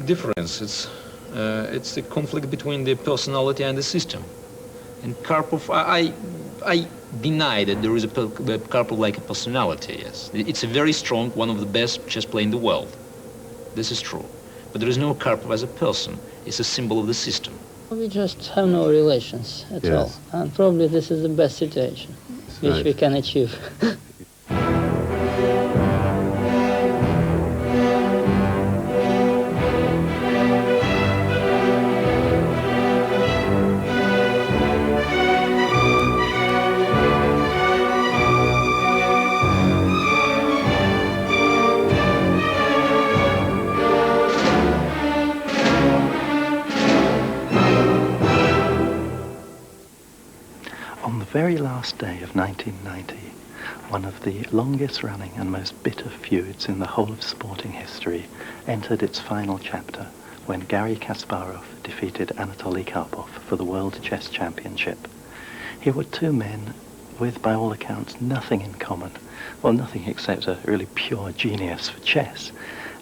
big difference. It's the conflict between the personality and the system. And Karpov, I deny that there is that Karpov like a personality, yes. It's a very strong, one of the best chess players in the world. This is true. But there is no Karpov as a person. It's a symbol of the system. We just have no relations at all. And probably this is the best situation which we can achieve. Very last day of 1990, one of the longest running and most bitter feuds in the whole of sporting history entered its final chapter when Garry Kasparov defeated Anatoly Karpov for the World Chess Championship. Here were two men with, by all accounts, nothing in common. Well, nothing except a really pure genius for chess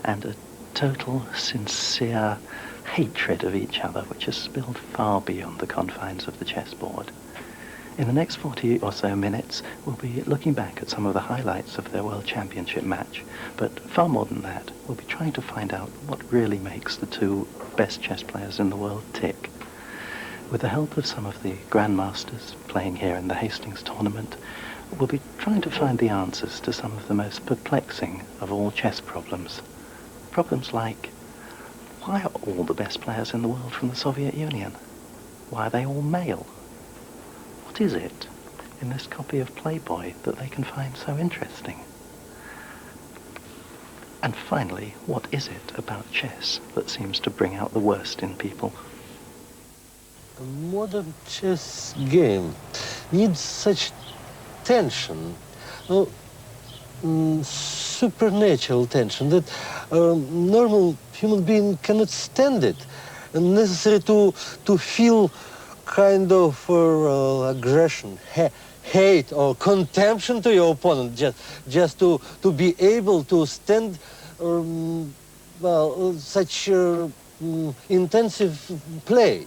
and a total, sincere hatred of each other which has spilled far beyond the confines of the chessboard. In the next 40 or so minutes, we'll be looking back at some of the highlights of their World Championship match, but far more than that, we'll be trying to find out what really makes the two best chess players in the world tick. With the help of some of the grandmasters playing here in the Hastings tournament, we'll be trying to find the answers to some of the most perplexing of all chess problems. Problems like, why are all the best players in the world from the Soviet Union? Why are they all male? What is it in this copy of Playboy that they can find so interesting? And finally, what is it about chess that seems to bring out the worst in people? A modern chess game needs such tension, supernatural tension, that a normal human being cannot stand it. And necessary to feel kind of aggression, hate or contempt to your opponent, just to be able to stand such intensive play.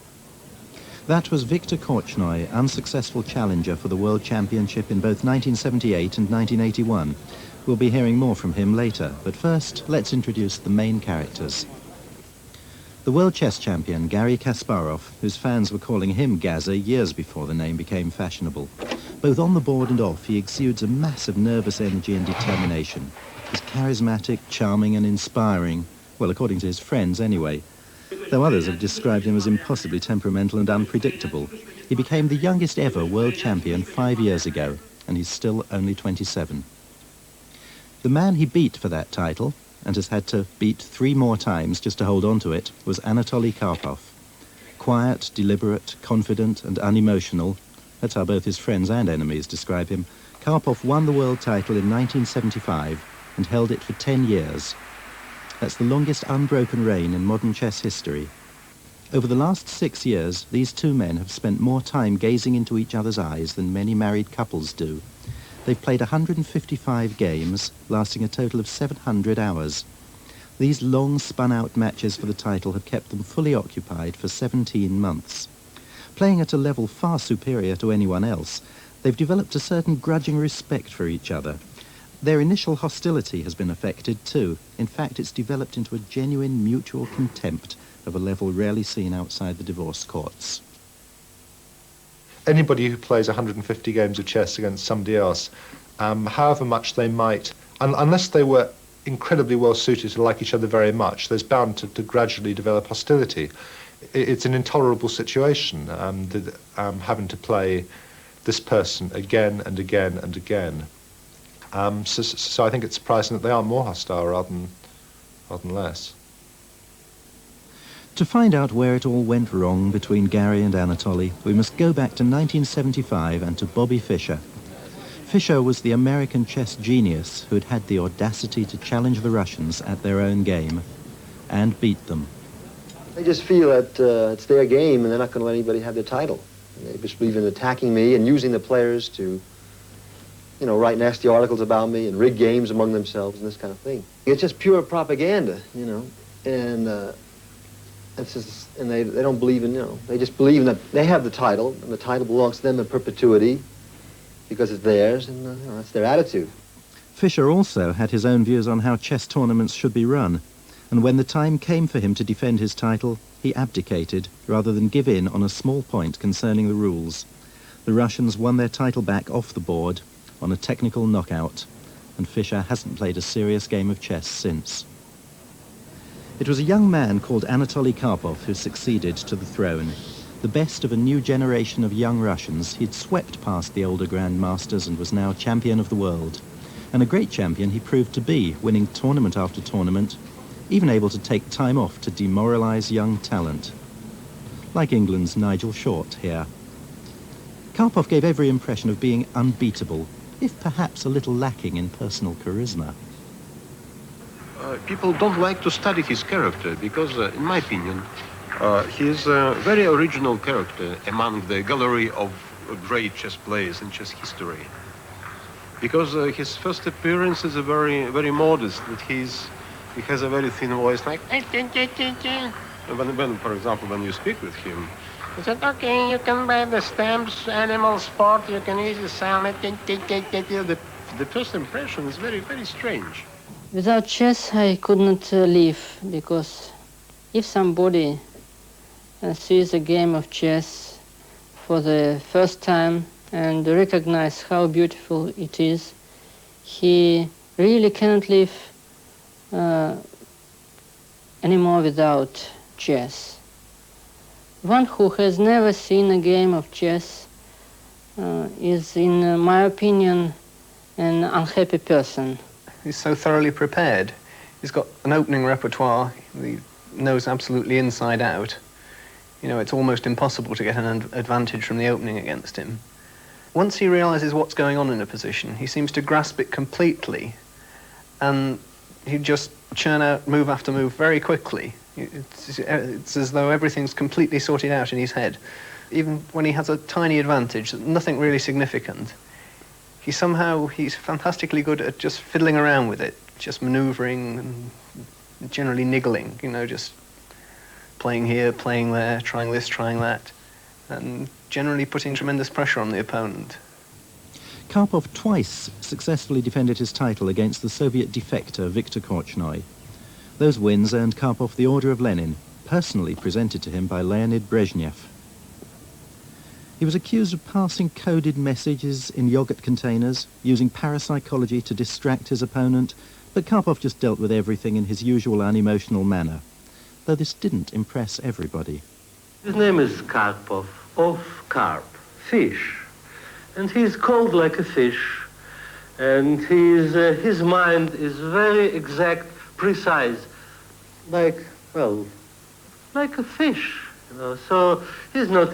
That was Viktor Korchnoi, unsuccessful challenger for the World Championship in both 1978 and 1981. We'll be hearing more from him later, but first, let's introduce the main characters. The world chess champion, Garry Kasparov, whose fans were calling him Gazza years before the name became fashionable. Both on the board and off, he exudes a mass of nervous energy and determination. He's charismatic, charming and inspiring, well, according to his friends anyway. Though others have described him as impossibly temperamental and unpredictable. He became the youngest ever world champion 5 years ago, and he's still only 27. The man he beat for that title, and has had to beat 3 more times just to hold on to it, was Anatoly Karpov. Quiet, deliberate, confident and unemotional, that's how both his friends and enemies describe him, Karpov won the world title in 1975 and held it for 10 years. That's the longest unbroken reign in modern chess history. Over the last 6 years, these two men have spent more time gazing into each other's eyes than many married couples do. They've played 155 games, lasting a total of 700 hours. These long spun-out matches for the title have kept them fully occupied for 17 months. Playing at a level far superior to anyone else, they've developed a certain grudging respect for each other. Their initial hostility has been affected too. In fact, it's developed into a genuine mutual contempt of a level rarely seen outside the divorce courts. Anybody who plays 150 games of chess against somebody else, however much they might, unless they were incredibly well suited to like each other very much, there's bound to gradually develop hostility. It's an intolerable situation, having to play this person again and again and again. So I think it's surprising that they aren't more hostile rather than less. To find out where it all went wrong between Garry and Anatoly, we must go back to 1975 and to Bobby Fischer. Fischer was the American chess genius who had the audacity to challenge the Russians at their own game and beat them. They just feel that it's their game and they're not going to let anybody have their title. They just believe in attacking me and using the players to, write nasty articles about me and rig games among themselves and this kind of thing. It's just pure propaganda, and And they don't believe in, they just believe in that they have the title, and the title belongs to them in perpetuity because it's theirs, and that's their attitude. Fischer also had his own views on how chess tournaments should be run, and when the time came for him to defend his title, he abdicated rather than give in on a small point concerning the rules. The Russians won their title back off the board on a technical knockout, and Fischer hasn't played a serious game of chess since. It was a young man called Anatoly Karpov who succeeded to the throne. The best of a new generation of young Russians, he'd swept past the older grandmasters and was now champion of the world. And a great champion he proved to be, winning tournament after tournament, even able to take time off to demoralise young talent. Like England's Nigel Short here. Karpov gave every impression of being unbeatable, if perhaps a little lacking in personal charisma. People don't like to study his character because, in my opinion, he is a very original character among the gallery of great chess players in chess history. Because his first appearance is a very modest, that he has a very thin voice, like, when, for example, when you speak with him, he said, okay, you can buy the stamps, animal sport, you can easily sell it. The first impression is very, very strange. Without chess, I could not live, because if somebody sees a game of chess for the first time and recognize how beautiful it is, he really cannot live anymore without chess. One who has never seen a game of chess is, in my opinion, an unhappy person. He's so thoroughly prepared. He's got an opening repertoire. He knows absolutely inside out. It's almost impossible to get an advantage from the opening against him. Once he realizes what's going on in a position, he seems to grasp it completely, and he'd just churn out move after move very quickly. It's as though everything's completely sorted out in his head. Even when he has a tiny advantage, nothing really significant, he's fantastically good at just fiddling around with it, just maneuvering and generally niggling, just playing here, playing there, trying this, trying that, and generally putting tremendous pressure on the opponent. Karpov twice successfully defended his title against the Soviet defector Viktor Korchnoi. Those wins earned Karpov the Order of Lenin, personally presented to him by Leonid Brezhnev. He was accused of passing coded messages in yogurt containers, using parapsychology to distract his opponent, but Karpov just dealt with everything in his usual unemotional manner, though this didn't impress everybody. His name is Karpov, of carp, fish, and he's cold like a fish, and his mind is very exact, precise, like a fish, so he's not,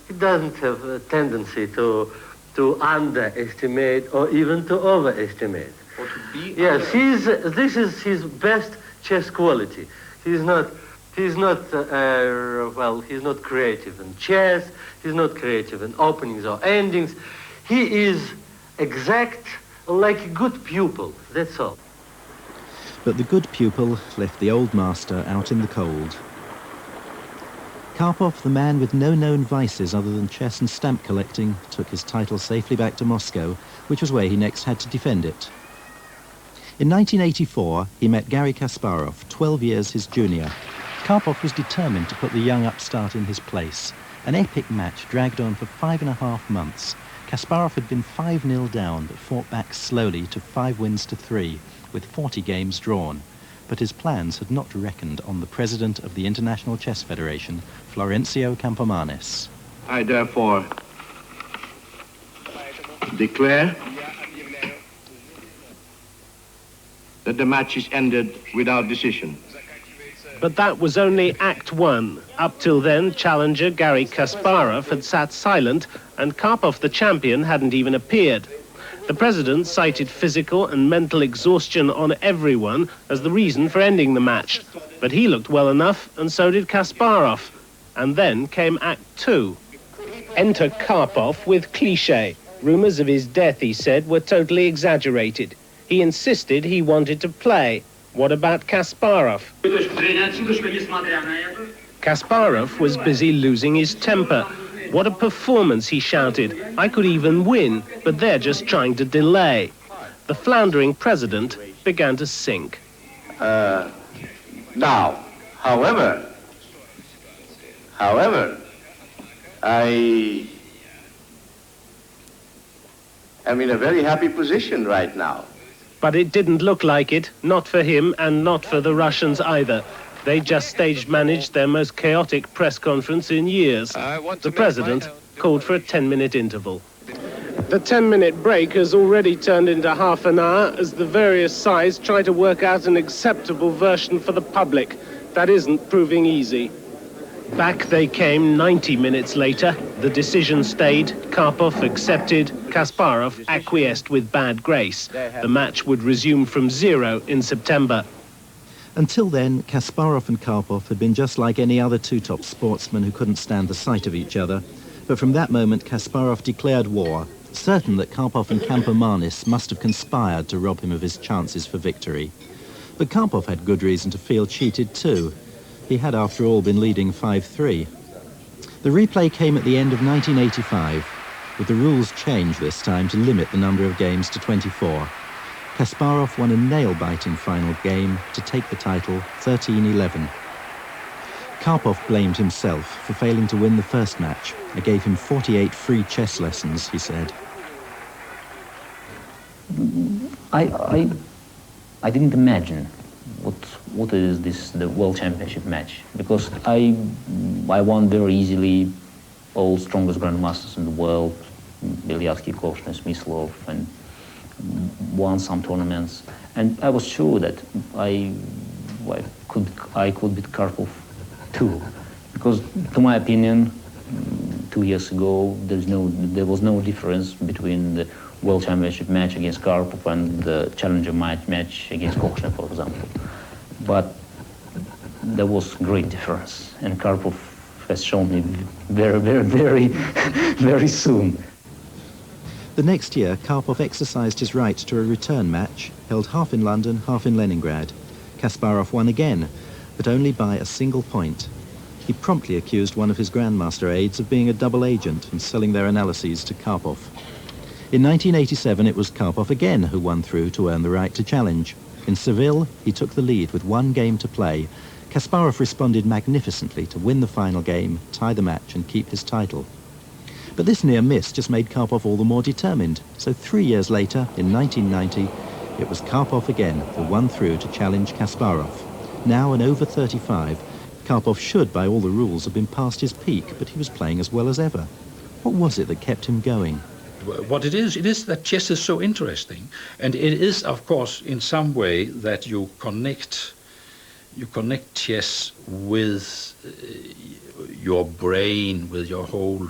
he doesn't have a tendency to underestimate or even to overestimate. Or to be yes, this is his best chess quality. He's not creative in chess, he's not creative in openings or endings. He is exact, like a good pupil, that's all. But the good pupil left the old master out in the cold. Karpov, the man with no known vices other than chess and stamp collecting, took his title safely back to Moscow, which was where he next had to defend it. In 1984, he met Garry Kasparov, 12 years his junior. Karpov was determined to put the young upstart in his place. An epic match dragged on for 5.5 months. Kasparov had been 5-0 down, but fought back slowly to 5 wins to 3, with 40 games drawn. But his plans had not reckoned on the president of the International Chess Federation, Florencio Campomanes. I therefore declare that the match is ended without decision. But that was only Act 1. Up till then, challenger Garry Kasparov had sat silent, and Karpov, the champion, hadn't even appeared. The president cited physical and mental exhaustion on everyone as the reason for ending the match. But he looked well enough, and so did Kasparov. And then came Act 2. Enter Karpov with cliché. Rumors of his death, he said, were totally exaggerated. He insisted he wanted to play. What about Kasparov? Kasparov was busy losing his temper. What a performance, he shouted. I could even win, but they're just trying to delay. The floundering president began to sink. Now, however, I am in a very happy position right now. But it didn't look like it, not for him and not for the Russians either. They just stage-managed their most chaotic press conference in years. The president called for a 10-minute interval. The 10-minute break has already turned into half an hour as the various sides try to work out an acceptable version for the public. That isn't proving easy. Back they came 90 minutes later. The decision stayed. Karpov accepted. Kasparov acquiesced with bad grace. The match would resume from 0 in September. Until then, Kasparov and Karpov had been just like any other two top sportsmen who couldn't stand the sight of each other. But from that moment, Kasparov declared war, certain that Karpov and Campomanes must have conspired to rob him of his chances for victory. But Karpov had good reason to feel cheated too. He had, after all, been leading 5-3. The replay came at the end of 1985, with the rules changed this time to limit the number of games to 24. Kasparov won a nail-biting final game to take the title 13-11. Karpov blamed himself for failing to win the first match. I gave him 48 free chess lessons, he said. I didn't imagine what is the World Championship match, because I won very easily all strongest grandmasters in the world, Bilyatsky, Koshner, Smyslov, and won some tournaments, and I was sure that I could beat Karpov too, because to my opinion 2 years ago there was no difference between the World Championship match against Karpov and the Challenger match against Koshner, for example. But there was great difference, and Karpov has shown me very soon. The next year, Karpov exercised his right to a return match, held half in London, half in Leningrad. Kasparov won again, but only by a single point. He promptly accused one of his grandmaster aides of being a double agent and selling their analyses to Karpov. In 1987, it was Karpov again who won through to earn the right to challenge. In Seville, he took the lead with one game to play. Kasparov responded magnificently to win the final game, tie the match and keep his title. But this near miss just made Karpov all the more determined. So 3 years later, in 1990, it was Karpov again who won through to challenge Kasparov. Now an over 35, Karpov should, by all the rules, have been past his peak, but he was playing as well as ever. What was it that kept him going? What it is that chess is so interesting, and it is, of course, in some way that you connect chess with your brain, with your whole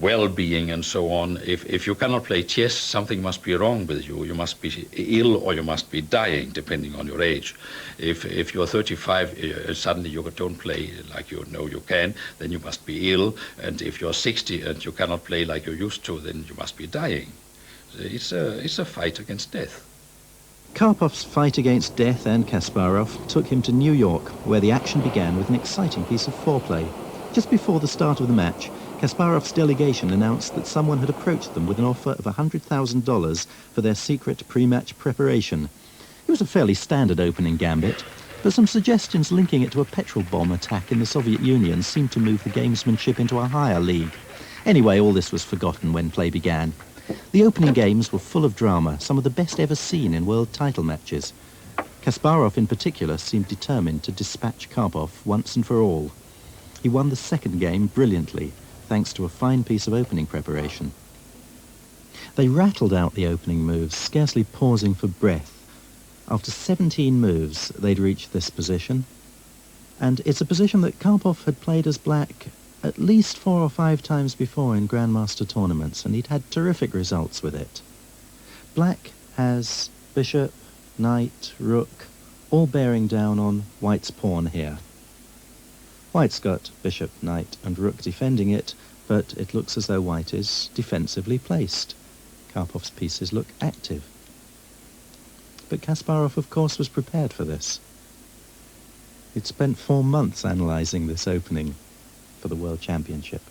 well-being and so on. If you cannot play chess, something must be wrong with you. You must be ill or you must be dying, depending on your age. If you're 35, suddenly you don't play like you know you can, then you must be ill. And if you're 60 and you cannot play like you used to, then you must be dying. It's a fight against death. Karpov's fight against death and Kasparov took him to New York, where the action began with an exciting piece of foreplay. Just before the start of the match, Kasparov's delegation announced that someone had approached them with an offer of $100,000 for their secret pre-match preparation. It was a fairly standard opening gambit, but some suggestions linking it to a petrol bomb attack in the Soviet Union seemed to move the gamesmanship into a higher league. Anyway, all this was forgotten when play began. The opening games were full of drama, some of the best ever seen in world title matches. Kasparov in particular seemed determined to dispatch Karpov once and for all. He won the second game brilliantly, thanks to a fine piece of opening preparation. They rattled out the opening moves, scarcely pausing for breath. After 17 moves, they'd reached this position, and it's a position that Karpov had played as black at least 4 or 5 times before in grandmaster tournaments, and he'd had terrific results with it. Black has bishop, knight, rook, all bearing down on white's pawn here. White's got bishop, knight and rook defending it, but it looks as though white is defensively placed. Karpov's pieces look active. But Kasparov, of course, was prepared for this. He'd spent 4 months analysing this opening for the World Championship.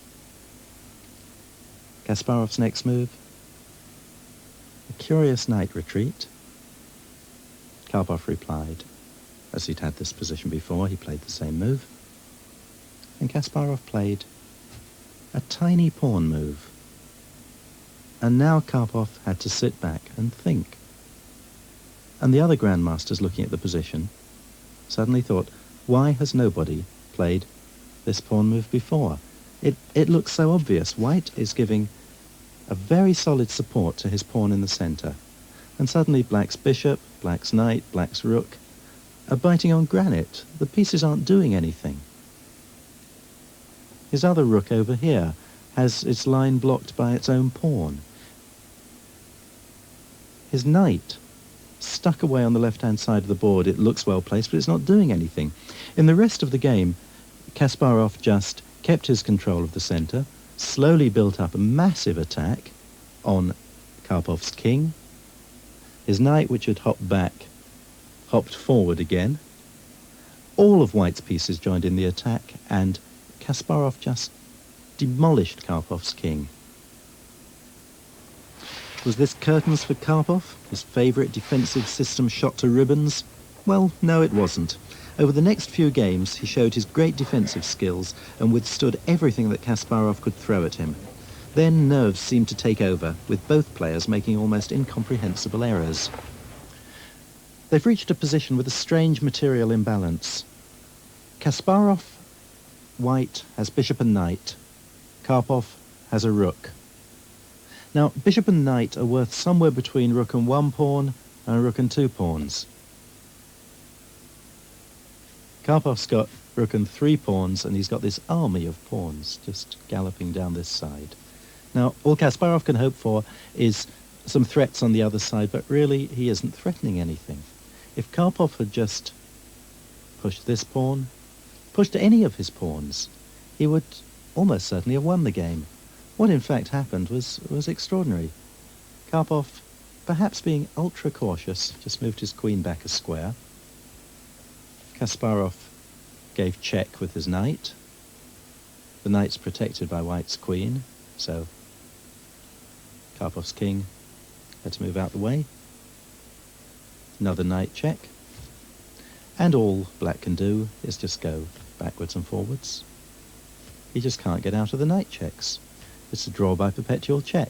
Kasparov's next move, a curious knight retreat. Karpov replied, as he'd had this position before, he played the same move. And Kasparov played a tiny pawn move. And now Karpov had to sit back and think. And the other grandmasters looking at the position suddenly thought, why has nobody played this pawn move before? It looks so obvious. White is giving a very solid support to his pawn in the centre. And suddenly black's bishop, black's knight, black's rook are biting on granite. The pieces aren't doing anything. His other rook over here has its line blocked by its own pawn. His knight, stuck away on the left-hand side of the board, it looks well placed, but it's not doing anything. In the rest of the game, Kasparov just kept his control of the centre, slowly built up a massive attack on Karpov's king. His knight, which had hopped back, hopped forward again. All of White's pieces joined in the attack, and Kasparov just demolished Karpov's king. Was this curtains for Karpov, his favourite defensive system shot to ribbons? Well, no, it wasn't. Over the next few games, he showed his great defensive skills and withstood everything that Kasparov could throw at him. Then nerves seemed to take over, with both players making almost incomprehensible errors. They've reached a position with a strange material imbalance. Kasparov, White, has bishop and knight. Karpov has a rook. Now, bishop and knight are worth somewhere between rook and 1 pawn and rook and 2 pawns. Karpov's got rook and 3 pawns, and he's got this army of pawns just galloping down this side. Now, all Kasparov can hope for is some threats on the other side, but really he isn't threatening anything. If Karpov had just pushed this pawn, pushed any of his pawns, he would almost certainly have won the game. What in fact happened was extraordinary. Karpov, perhaps being ultra cautious, just moved his queen back a square. Kasparov gave check with his knight. The knight's protected by White's queen, so Karpov's king had to move out the way. Another knight check. And all black can do is just go backwards and forwards. He just can't get out of the knight checks. It's a draw by perpetual check.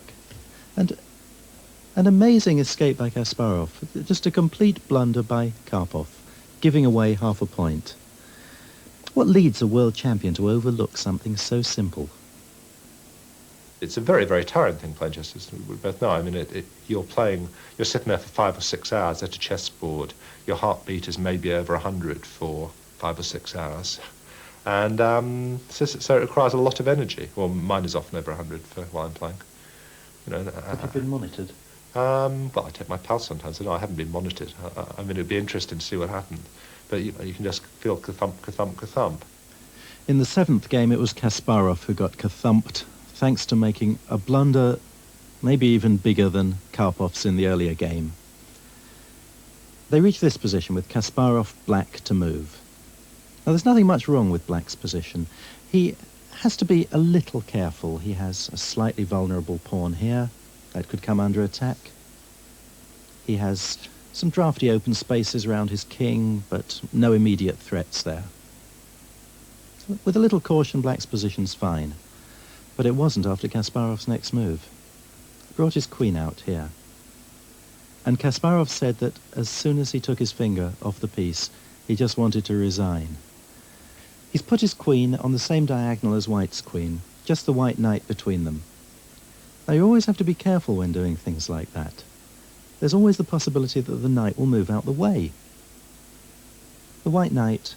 And an amazing escape by Kasparov. Just a complete blunder by Karpov, giving away half a point. What leads a world champion to overlook something so simple? It's a very, very tiring thing playing chess, as we both know. I mean, you're sitting there for 5 or 6 hours at a chessboard. Your heartbeat is maybe over 100 for 5 or 6 hours. And so it requires a lot of energy. Well, mine is often over 100 while I'm playing. Have you been monitored? Well, I take my pulse sometimes. I haven't been monitored. I mean, it'd be interesting to see what happens. But you can just feel ka-thump, ka-thump, ka-thump. In the 7th game, it was Kasparov who got ka-thumped, thanks to making a blunder maybe even bigger than Karpov's in the earlier game. They reached this position with Kasparov black to move. Now, there's nothing much wrong with black's position. He has to be a little careful. He has a slightly vulnerable pawn here that could come under attack. He has some drafty open spaces around his king, but no immediate threats there. So with a little caution, black's position's fine. But it wasn't after Kasparov's next move. He brought his queen out here. And Kasparov said that as soon as he took his finger off the piece, he just wanted to resign. He's put his queen on the same diagonal as White's queen, just the white knight between them. Now, you always have to be careful when doing things like that. There's always the possibility that the knight will move out the way. The white knight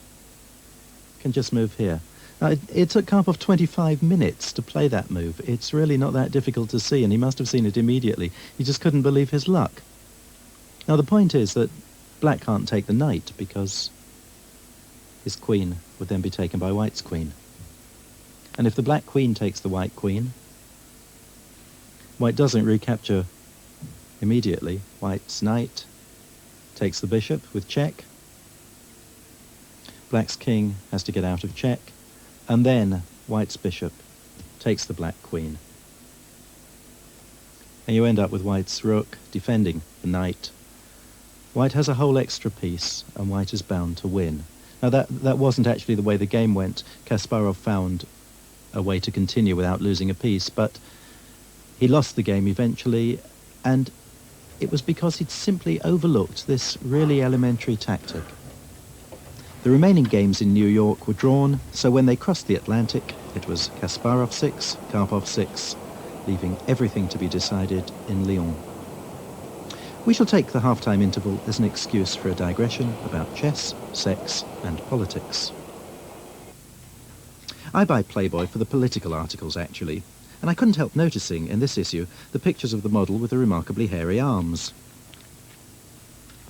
can just move here. Now, it took Karpov 25 minutes to play that move. It's really not that difficult to see, and he must have seen it immediately. He just couldn't believe his luck. Now, the point is that black can't take the knight because his queen would then be taken by White's queen. And if the black queen takes the white queen, White doesn't recapture immediately. White's knight takes the bishop with check. Black's king has to get out of check, and then white's bishop takes the black queen. And you end up with white's rook defending the knight. White has a whole extra piece, and white is bound to win. Now that wasn't actually the way the game went. Kasparov found a way to continue without losing a piece, but he lost the game eventually, and it was because he'd simply overlooked this really elementary tactic. The remaining games in New York were drawn, so when they crossed the Atlantic, it was Kasparov 6, Karpov 6, leaving everything to be decided in Lyon. We shall take the half-time interval as an excuse for a digression about chess, sex, and politics. I buy Playboy for the political articles, actually, and I couldn't help noticing in this issue the pictures of the model with the remarkably hairy arms.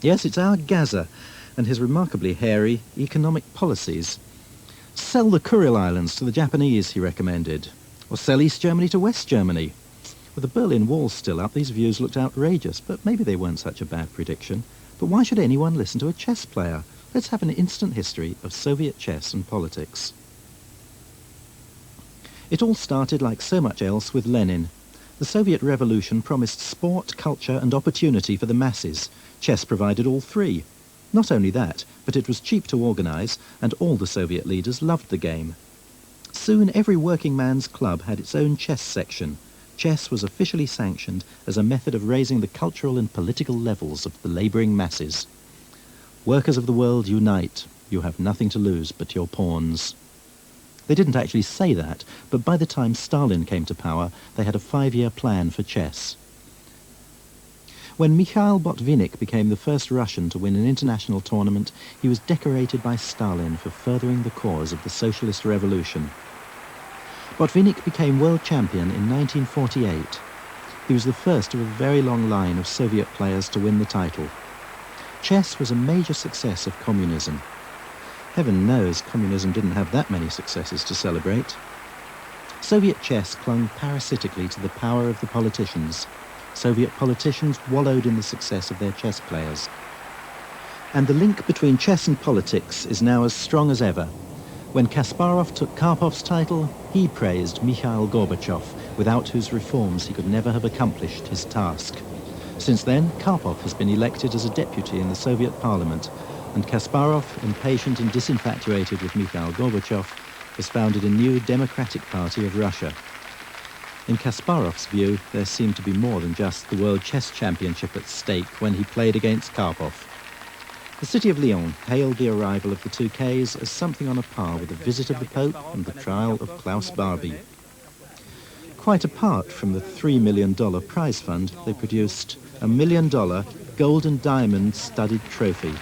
Yes, it's our Gaza and his remarkably hairy economic policies. Sell the Kuril Islands to the Japanese, he recommended, or sell East Germany to West Germany. With the Berlin Wall still up, these views looked outrageous, but maybe they weren't such a bad prediction. But why should anyone listen to a chess player? Let's have an instant history of Soviet chess and politics. It all started, like so much else, with Lenin. The Soviet Revolution promised sport, culture and opportunity for the masses. Chess provided all three. Not only that, but it was cheap to organise, and all the Soviet leaders loved the game. Soon every working man's club had its own chess section. Chess was officially sanctioned as a method of raising the cultural and political levels of the labouring masses. Workers of the world, unite. You have nothing to lose but your pawns. They didn't actually say that, but by the time Stalin came to power, they had a 5-year plan for chess. When Mikhail Botvinnik became the first Russian to win an international tournament, he was decorated by Stalin for furthering the cause of the socialist revolution. Botvinnik became world champion in 1948. He was the first of a very long line of Soviet players to win the title. Chess was a major success of communism. Heaven knows communism didn't have that many successes to celebrate. Soviet chess clung parasitically to the power of the politicians. Soviet politicians wallowed in the success of their chess players. And the link between chess and politics is now as strong as ever. When Kasparov took Karpov's title, he praised Mikhail Gorbachev, without whose reforms he could never have accomplished his task. Since then, Karpov has been elected as a deputy in the Soviet parliament, and Kasparov, impatient and disinfatuated with Mikhail Gorbachev, has founded a new democratic party of Russia. In Kasparov's view, there seemed to be more than just the World Chess Championship at stake when he played against Karpov. The city of Lyon hailed the arrival of the two Ks as something on a par with the visit of the Pope and the trial of Klaus Barbie. Quite apart from the $3 million prize fund, they produced a $1 million gold and diamond studded trophy.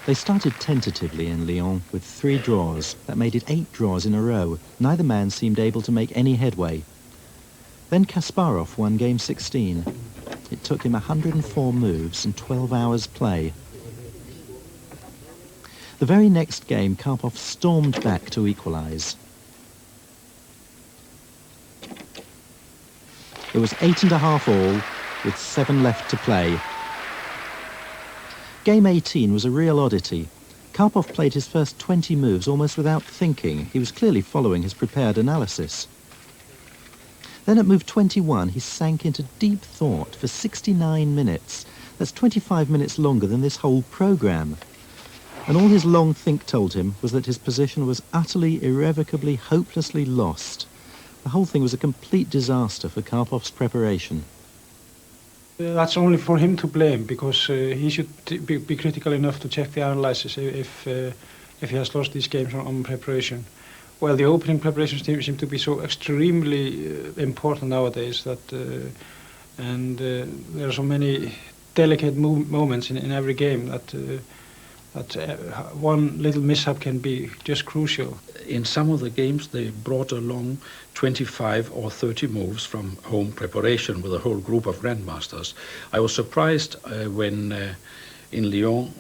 They started tentatively in Lyon with 3 draws. That made it 8 draws in a row. Neither man seemed able to make any headway. Then Kasparov won game 16. It took him 104 moves and 12 hours play. The very next game, Karpov stormed back to equalise. It was 8.5 all, with 7 left to play. Game 18 was a real oddity. Karpov played his first 20 moves almost without thinking. He was clearly following his prepared analysis. Then at move 21, he sank into deep thought for 69 minutes. That's 25 minutes longer than this whole programme. And all his long think told him was that his position was utterly, irrevocably, hopelessly lost. The whole thing was a complete disaster for Karpov's preparation. That's only for him to blame, because he should be critical enough to check the analysis if he has lost these games on preparation. Well, the opening preparations seem to be so extremely important nowadays that, there are so many delicate moments in every game that one little mishap can be just crucial. In some of the games, they brought along 25 or 30 moves from home preparation with a whole group of grandmasters. I was surprised when in Lyon,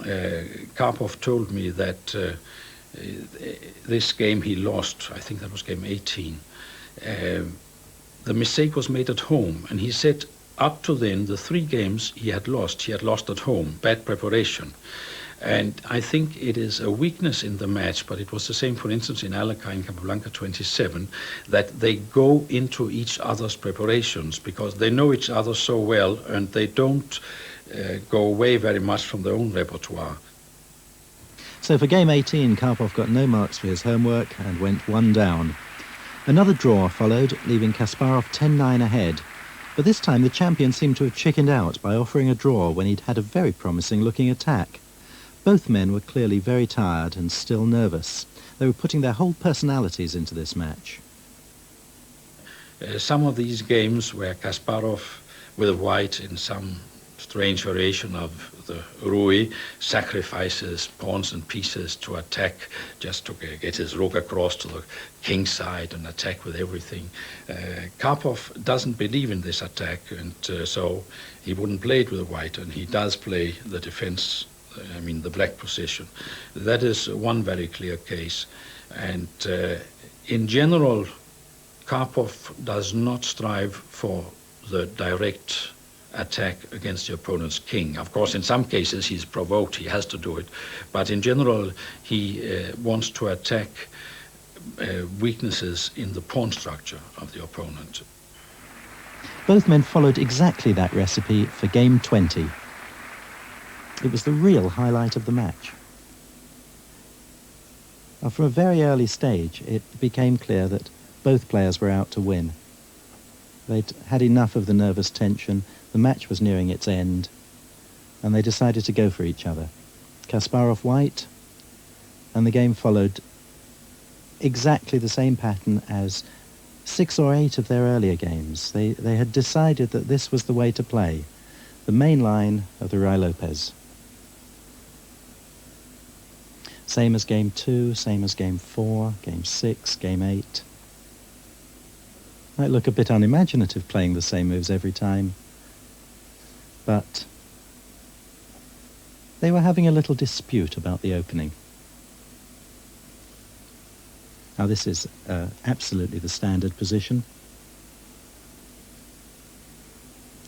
Karpov told me that this game he lost, I think that was game 18, the mistake was made at home, and he said up to then, the 3 games he had lost at home, bad preparation. And I think it is a weakness in the match, but it was the same, for instance, in Alaka in Capablanca 27, that they go into each other's preparations because they know each other so well and they don't go away very much from their own repertoire. So for game 18, Karpov got no marks for his homework and went 1 down. Another draw followed, leaving Kasparov 10-9 ahead. But this time the champion seemed to have chickened out by offering a draw when he'd had a very promising-looking attack. Both men were clearly very tired and still nervous. They were putting their whole personalities into this match. Some of these games where Kasparov, with white in some strange variation of the Rui, sacrifices pawns and pieces to attack, just to get his rook across to the king side and attack with everything. Karpov doesn't believe in this attack, and so he wouldn't play it with white, and he does play the defense, the black position. That is one very clear case. And in general, Karpov does not strive for the direct attack against the opponent's king. Of course, in some cases he's provoked, he has to do it. But in general, he wants to attack weaknesses in the pawn structure of the opponent. Both men followed exactly that recipe for game 20. It was the real highlight of the match. From a very early stage, it became clear that both players were out to win. They'd had enough of the nervous tension, the match was nearing its end, and they decided to go for each other. Kasparov white, and the game followed exactly the same pattern as 6 or 8 of their earlier games. They had decided that this was the way to play, the main line of the Ruy Lopez. Same as game 2, same as game 4, game 6, game 8. Might look a bit unimaginative playing the same moves every time, but they were having a little dispute about the opening. Now this is absolutely the standard position.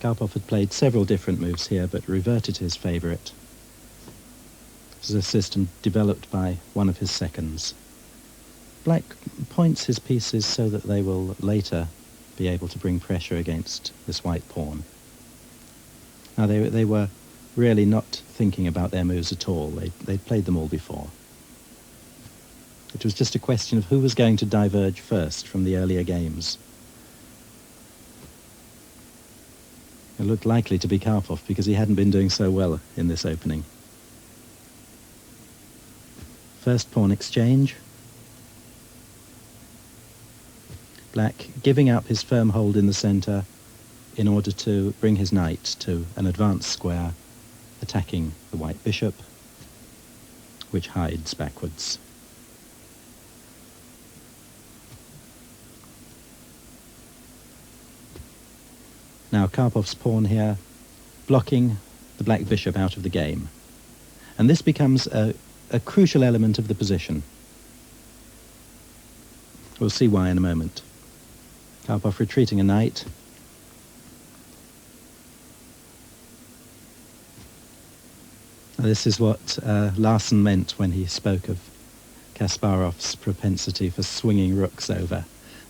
Karpov had played several different moves here, but reverted to his favourite. This is a system developed by one of his seconds. Black points his pieces so that they will later be able to bring pressure against this white pawn. Now they were really not thinking about their moves at all. They'd played them all before. It was just a question of who was going to diverge first from the earlier games. It looked likely to be Karpov because he hadn't been doing so well in this opening. First pawn exchange. Black giving up his firm hold in the centre in order to bring his knight to an advanced square, attacking the white bishop, which hides backwards. Now Karpov's pawn here, blocking the black bishop out of the game. And this becomes a crucial element of the position. We'll see why in a moment. Karpov retreating a knight. This is what Larsen meant when he spoke of Kasparov's propensity for swinging rooks over.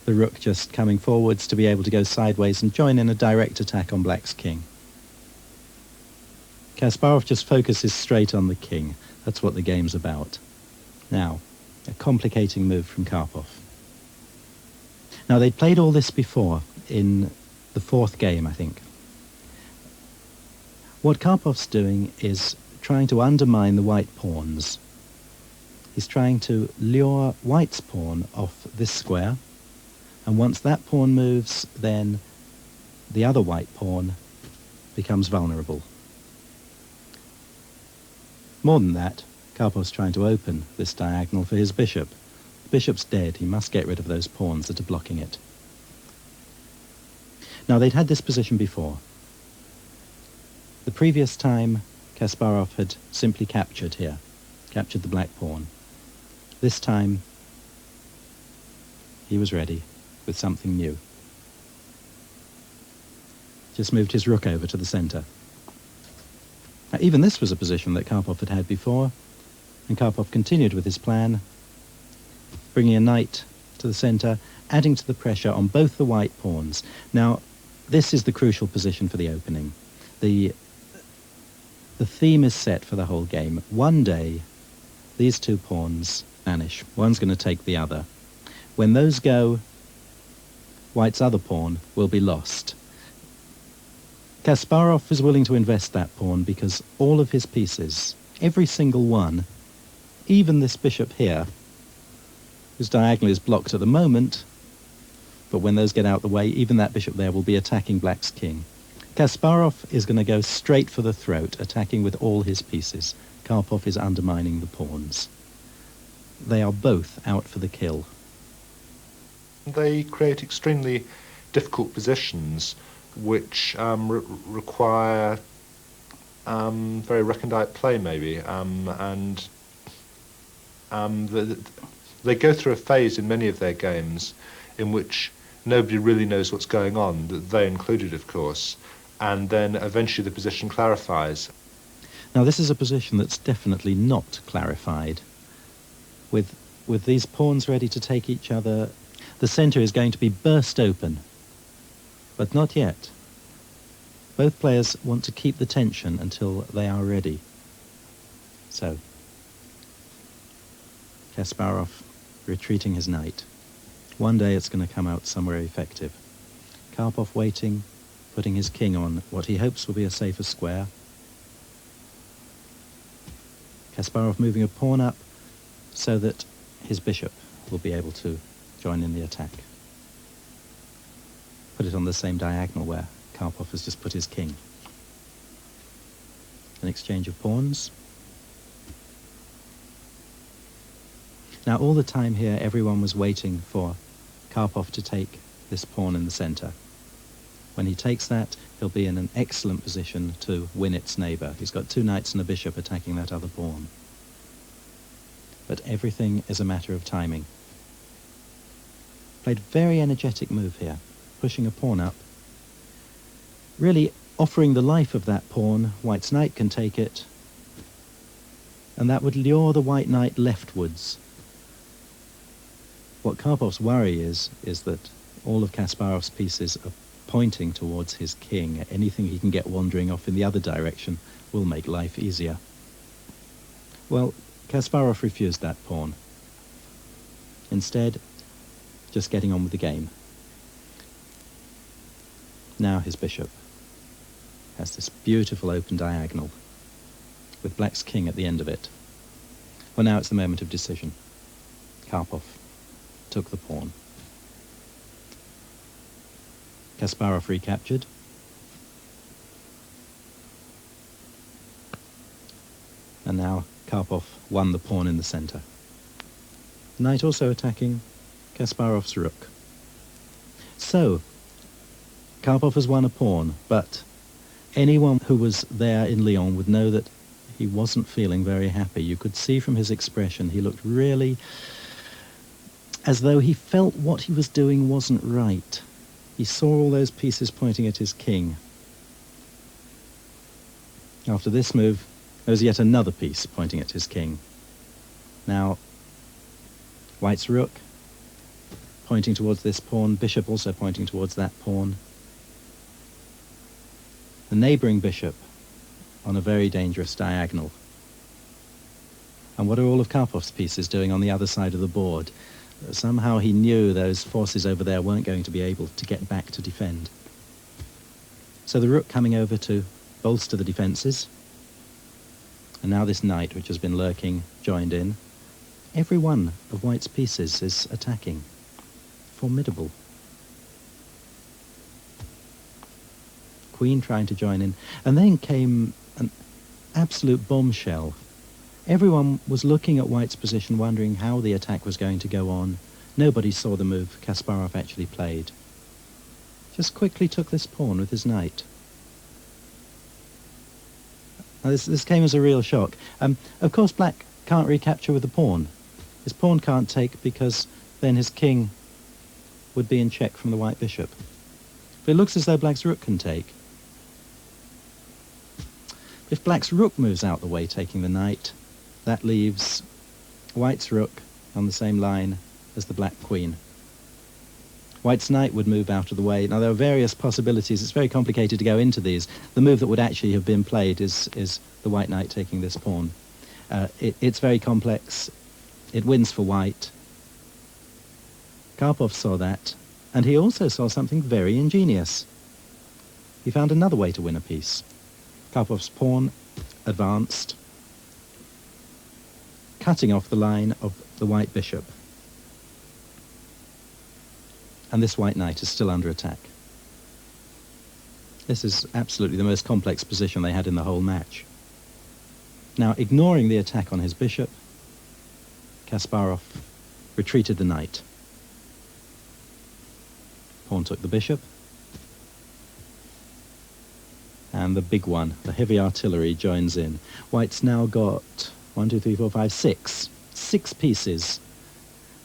The rook just coming forwards to be able to go sideways and join in a direct attack on black's king. Kasparov just focuses straight on the king. That's what the game's about. Now, a complicating move from Karpov. Now, they'd played all this before in the 4th game, I think. What Karpov's doing is trying to undermine the white pawns. He's trying to lure white's pawn off this square, and once that pawn moves, then the other white pawn becomes vulnerable. More than that, Karpov's trying to open this diagonal for his bishop. The bishop's dead. He must get rid of those pawns that are blocking it. Now, they'd had this position before. The previous time, Kasparov had simply captured here, captured the black pawn. This time, he was ready with something new. just moved his rook over to the centre. Now, even this was a position that Karpov had had before, and Karpov continued with his plan, bringing a knight to the centre, adding to the pressure on both the white pawns. Now, this is the crucial position for the opening. The theme is set for the whole game. One day, these two pawns vanish. One's going to take the other. When those go, White's other pawn will be lost. Kasparov is willing to invest that pawn because all of his pieces, every single one, even this bishop here, whose diagonal is blocked at the moment, but when those get out the way, even that bishop there will be attacking Black's king. Kasparov is going to go straight for the throat, attacking with all his pieces. Karpov is undermining the pawns. They are both out for the kill. They create extremely difficult positions which require very recondite play, maybe, and they go through a phase in many of their games in which nobody really knows what's going on, they included, of course, and then eventually the position clarifies. Now, this is a position that's definitely not clarified. With these pawns ready to take each other, the centre is going to be burst open. But not yet. Both players want to keep the tension until they are ready. So, Kasparov retreating his knight. One day it's going to come out somewhere effective. Karpov waiting, putting his king on what he hopes will be a safer square. Kasparov moving a pawn up so that his bishop will be able to join in the attack. Put it on the same diagonal where Karpov has just put his king. An exchange of pawns. Now, all the time here, everyone was waiting for Karpov to take this pawn in the centre. When he takes that, he'll be in an excellent position to win its neighbour. He's got two knights and a bishop attacking that other pawn. But everything is a matter of timing. Played a very energetic move here, pushing a pawn up, really offering the life of that pawn. White's knight can take it, and that would lure the white knight leftwards. What Karpov's worry is that all of Kasparov's pieces are pointing towards his king. Anything he can get wandering off in the other direction will make life easier. Well, Kasparov refused that pawn. Instead, just getting on with the game. Now his bishop has this beautiful open diagonal with Black's king at the end of it. Well, now it's the moment of decision. Karpov took the pawn. Kasparov recaptured. And now Karpov won the pawn in the centre. Knight also attacking Kasparov's rook. So, Karpov has won a pawn, but anyone who was there in Lyon would know that he wasn't feeling very happy. You could see from his expression he looked really as though he felt what he was doing wasn't right. He saw all those pieces pointing at his king. After this move, there was yet another piece pointing at his king. Now, White's rook pointing towards this pawn, bishop also pointing towards that pawn. The neighbouring bishop on a very dangerous diagonal. And what are all of Karpov's pieces doing on the other side of the board? Somehow he knew those forces over there weren't going to be able to get back to defend. So the rook coming over to bolster the defences. And now this knight, which has been lurking, joined in. Every one of White's pieces is attacking. Formidable. Queen trying to join in. And then came an absolute bombshell. Everyone was looking at White's position, wondering how the attack was going to go on. Nobody saw the move Kasparov actually played. Just quickly took this pawn with his knight. Now this came as a real shock. Of course, Black can't recapture with the pawn. His pawn can't take because then his king would be in check from the white bishop. But it looks as though Black's rook can take. If black's rook moves out the way, taking the knight, that leaves white's rook on the same line as the black queen. White's knight would move out of the way. Now, there are various possibilities. It's very complicated to go into these. The move that would actually have been played is the white knight taking this pawn. It's very complex. It wins for white. Karpov saw that, and he also saw something very ingenious. He found another way to win a piece. Karpov's pawn advanced, cutting off the line of the white bishop. And this white knight is still under attack. This is absolutely the most complex position they had in the whole match. Now, ignoring the attack on his bishop, Kasparov retreated the knight. Pawn took the bishop. And the big one, the heavy artillery, joins in. White's now got 1, 2, 3, 4, 5, 6. 6 pieces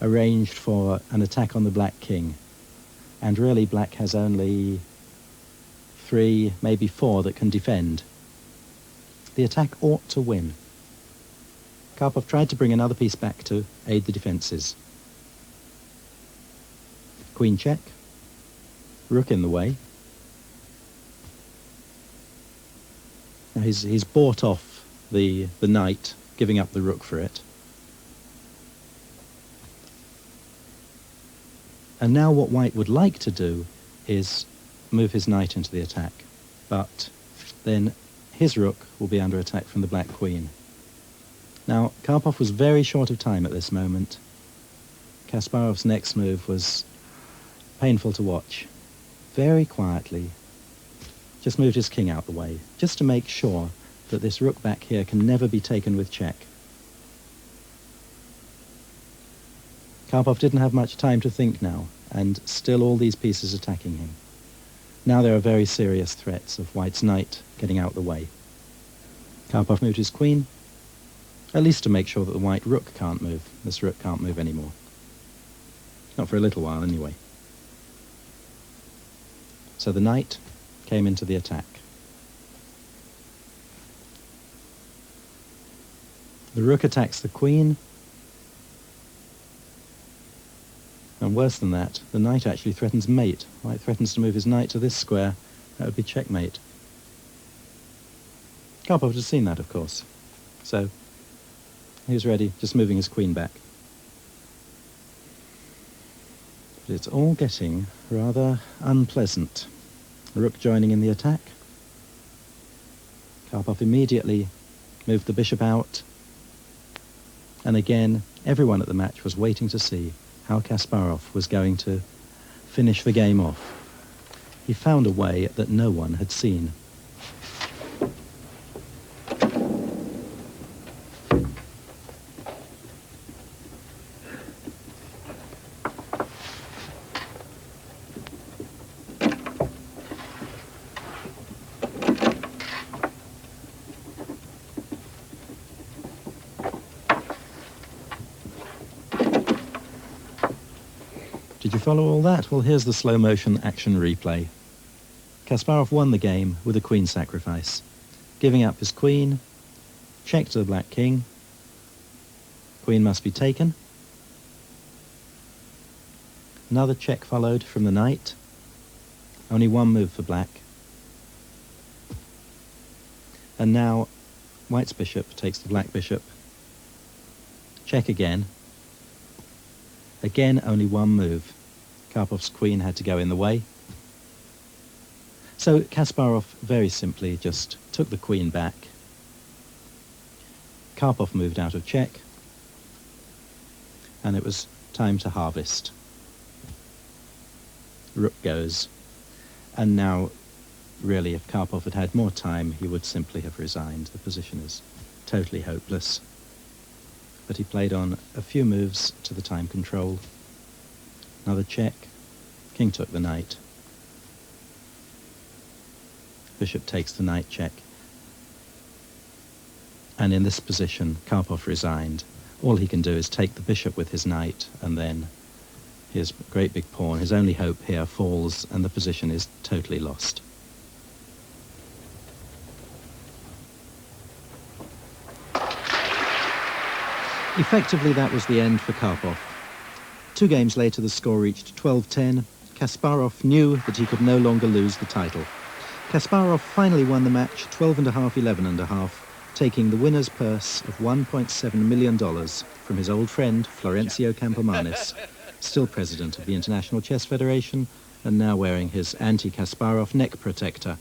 arranged for an attack on the black king. And really, black has only 3, maybe 4 that can defend. The attack ought to win. Karpov tried to bring another piece back to aid the defences. Queen check. Rook in the way. Now he's bought off the knight, giving up the rook for it. And now what white would like to do is move his knight into the attack, but then his rook will be under attack from the black queen. Now, Karpov was very short of time at this moment. Kasparov's next move was painful to watch. Very quietly, just moved his king out the way, just to make sure that this rook back here can never be taken with check. Karpov didn't have much time to think now, and still all these pieces attacking him. Now there are very serious threats of white's knight getting out the way. Karpov moved his queen, at least to make sure that the white rook can't move. This rook can't move anymore. Not for a little while, anyway. So the knight came into the attack. The rook attacks the queen. And worse than that, the knight actually threatens mate. White threatens to move his knight to this square. That would be checkmate. Karpov had seen that, of course. So he was ready, just moving his queen back. But it's all getting rather unpleasant. The rook joining in the attack. Karpov immediately moved the bishop out. And again, everyone at the match was waiting to see how Kasparov was going to finish the game off. He found a way that no one had seen. Did you follow all that? Well, here's the slow-motion action replay. Kasparov won the game with a queen sacrifice, giving up his queen, check to the black king, queen must be taken, another check followed from the knight, only one move for black, and now white's bishop takes the black bishop, check again, only one move. Karpov's queen had to go in the way. So Kasparov very simply just took the queen back. Karpov moved out of check, and it was time to harvest. Rook goes, and now really if Karpov had had more time he would simply have resigned. The position is totally hopeless. But he played on a few moves to the time control. Another check. King took the knight. Bishop takes the knight check. And in this position, Karpov resigned. All he can do is take the bishop with his knight, and then his great big pawn, his only hope here, falls, and the position is totally lost. Effectively, that was the end for Karpov. 2 games later, the score reached 12-10. Kasparov knew that he could no longer lose the title. Kasparov finally won the match 12.5, 11.5, taking the winner's purse of $1.7 million from his old friend Florencio Campomanes, still president of the International Chess Federation and now wearing his anti-Kasparov neck protector.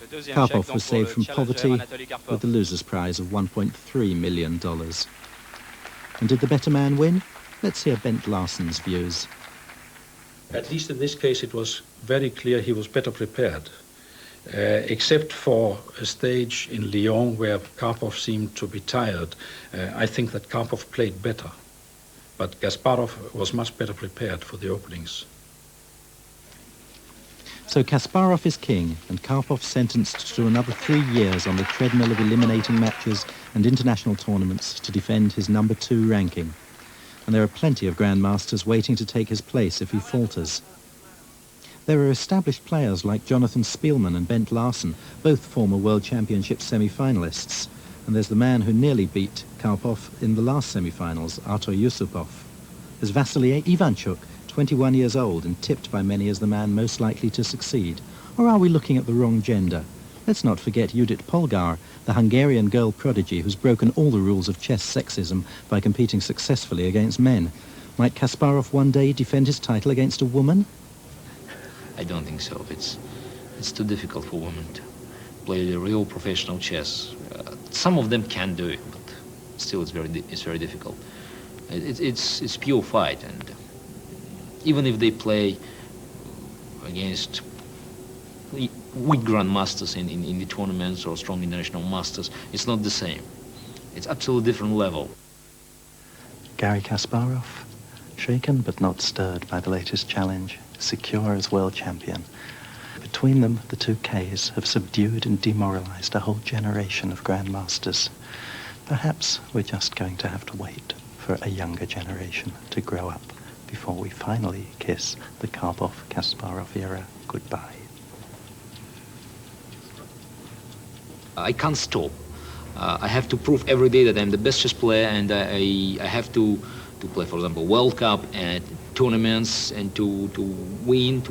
Karpov was saved from poverty with the loser's prize of $1.3 million. And did the better man win? Let's hear Bent Larsen's views. At least in this case, it was very clear he was better prepared. Except for a stage in Lyon where Karpov seemed to be tired, I think that Karpov played better. But Kasparov was much better prepared for the openings. So Kasparov is king, and Karpov sentenced to another 3 years on the treadmill of eliminating matches and international tournaments to defend his number 2 ranking. And there are plenty of grandmasters waiting to take his place if he falters. There are established players like Jonathan Spielman and Bent Larsen, both former World Championship semi-finalists. And there's the man who nearly beat Karpov in the last semi-finals, Artur Yusupov. There's Vasily Ivanchuk, 21 years old and tipped by many as the man most likely to succeed. Or are we looking at the wrong gender? Let's not forget Judith Polgar, the Hungarian girl prodigy who's broken all the rules of chess sexism by competing successfully against men. Might Kasparov one day defend his title against a woman? I don't think so. It's too difficult for women to play the real professional chess. Some of them can do it, but still it's very difficult. It's pure fight, and even if they play against weak grandmasters in the tournaments or strong international masters, it's not the same. It's absolutely different level. Garry Kasparov, shaken but not stirred by the latest challenge, secure as world champion. Between them, the two Ks have subdued and demoralized a whole generation of grandmasters. Perhaps we're just going to have to wait for a younger generation to grow up before we finally kiss the Karpov-Kasparov era goodbye. I can't stop. I have to prove every day that I'm the best chess player, and I have to play, for example, World Cup and tournaments, and to win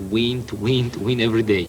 every day.